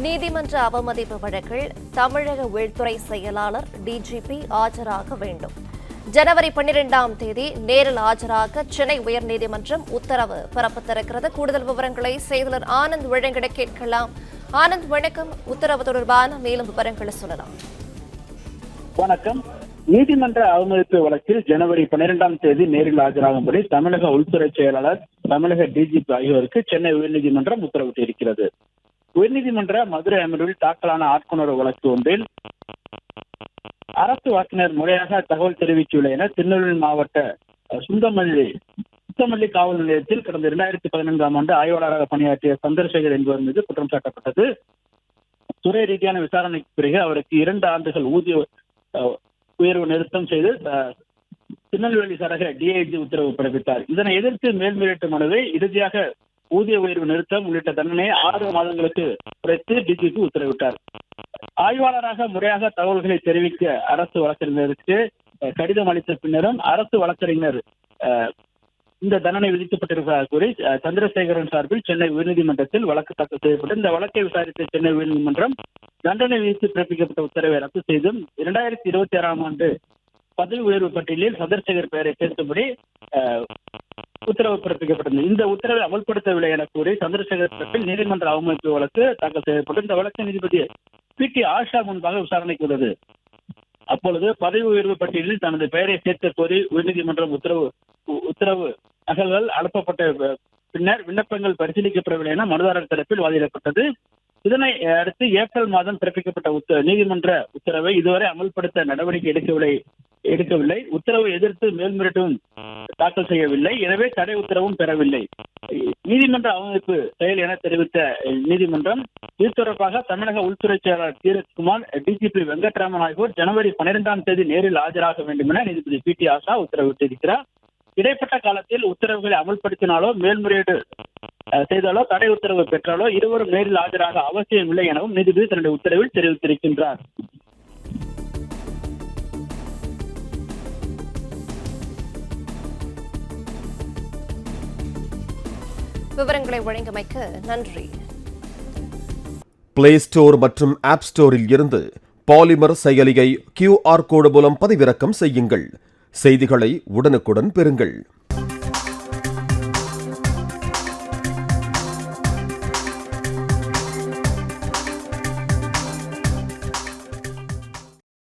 நீதிமன்ற அவமதிப்பு வழக்கில் தமிழக உள்துறை செயலாளர் டிஜிபி ஆஜராக வேண்டும். ஜனவரி 12ஆம் தேதி நேரில் ஆஜராக சென்னை உயர்நீதிமன்றம் உத்தரவு பிறப்பித்திருக்கிறது. கூடுதல் விவரங்களை செய்தியாளர் ஆனந்த் வழங்கிட கேட்கலாம். ஆனந்த், வணக்கம். உத்தரவு தொடர்பான மேலும் விவரங்களை சொல்லலாம். வணக்கம். நீதிமன்ற அவமதிப்பு வழக்கில் ஜனவரி 12ஆம் தேதி நேரில் ஆஜராகும்படி தமிழக உள்துறை செயலாளர், தமிழக டிஜிபி ஆகியோருக்கு சென்னை உயர்நீதிமன்றம் உத்தரவிட்டிருக்கிறது. உயர்நீதிமன்ற மதுரை அமர்வில் தாக்கலான ஆட்கொணர்வு வழக்கு ஒன்றில் அரசு வழக்கினர் முறையாக தகவல் தெரிவிக்கவில்லை என திருநெல்வேலி மாவட்ட சுத்தமல்லி காவல் நிலையத்தில் கடந்த 2014ஆம் ஆண்டு ஆய்வாளராக பணியாற்றிய சந்திரசேகர் என்பவர் மீது குற்றம் சாட்டப்பட்டது. துறை ரீதியான விசாரணைக்கு பிறகு அவருக்கு 2 ஆண்டுகள் ஊதிய உயர்வு நிறுத்தம் செய்து திருநெல்வேலி சரக டிஐஜி உத்தரவு பிறப்பித்தார். இதனை எதிர்த்து மேல்முறையீட்டு மனுவை இறுதியாக ஊதிய உயர்வு நிறுத்தம் உள்ளிட்ட தண்டனையை 6 மாதங்களுக்கு குறைத்து டிஜிபி உத்தரவிட்டார். ஆய்வாளராக முறையாக தகவல்களை தெரிவிக்க அரசு வழக்கறிஞருக்கு கடிதம் அளித்த பின்னரும் அரசு வழக்கறிஞர் இந்த தண்டனை விதிக்கப்பட்டிருப்பதாக கூறி சந்திரசேகரன் சார்பில் சென்னை உயர்நீதிமன்றத்தில் வழக்கு தாக்கல் செய்யப்பட்டு இந்த வழக்கை விசாரித்த சென்னை உயர்நீதிமன்றம் தண்டனை விதித்து பிறப்பிக்கப்பட்ட உத்தரவை ரத்து செய்தும் 2026ஆம் ஆண்டு பதவி உயர்வு பட்டியலில் சந்திரசேகர் பெயரை சேர்த்தபடி உத்தரவு பிறப்பிக்கப்பட்டது. இந்த உத்தரவை அமல்படுத்தவில்லை என கூறி சந்திரசேகர் தரப்பில் நீதிமன்ற அவமதிப்பு வழக்கு தாக்கல் செய்யப்பட்டு இந்த வழக்கு நீதிபதி PT ஆஷா முன்பாக விசாரணைக்கு உள்ளது. அப்பொழுது பதவி உயர்வு பட்டியலில் தனது பெயரை சேர்க்க கோரி உயர்நீதிமன்றம் உத்தரவு நகல்கள் அனுப்பப்பட்ட பின்னர் விண்ணப்பங்கள் பரிசீலிக்கப்படவில்லை என மனுதாரர் தரப்பில் வாதிடப்பட்டது. இதனை அடுத்து ஏப்ரல் மாதம் பிறப்பிக்கப்பட்ட நீதிமன்ற உத்தரவை இதுவரை அமல்படுத்த நடவடிக்கை எடுக்கவில்லை. உத்தரவை எதிர்த்து மேல்முறையீட்டும் தாக்கல் செய்யவில்லை. எனவே தடை உத்தரவும் பெறவில்லை. நீதிமன்ற அவமதிப்பு செயல் என தெரிவித்த நீதிமன்றம் இது தொடர்பாக தமிழக உள்துறை செயலாளர் தீரஜ்குமார், டிஜிபி வெங்கட்ராமன் ஆகியோர் ஜனவரி 12ஆம் தேதி நேரில் ஆஜராக வேண்டும் என நீதிபதி PT ஆஷா உத்தரவிட்டிருக்கிறார். இடைப்பட்ட காலத்தில் உத்தரவுகளை அமல்படுத்தினாலோ மேல்முறையீடு செய்தாலோ தடை உத்தரவு பெற்றாலோ இருவரும் நேரில் ஆஜராக அவசியம் இல்லை எனவும் நீதிபதி தன்னுடைய உத்தரவில் தெரிவித்திருக்கின்றார். விவரங்களை வழங்கியமைக்கு நன்றி. பிளே ஸ்டோர் மற்றும் ஆப் ஸ்டோரில் இருந்து பாலிமர் செயலியை QR கோடு மூலம் பதிவிறக்கம் செய்யுங்கள். செய்திகளை உடனுக்குடன் பெறுங்கள்.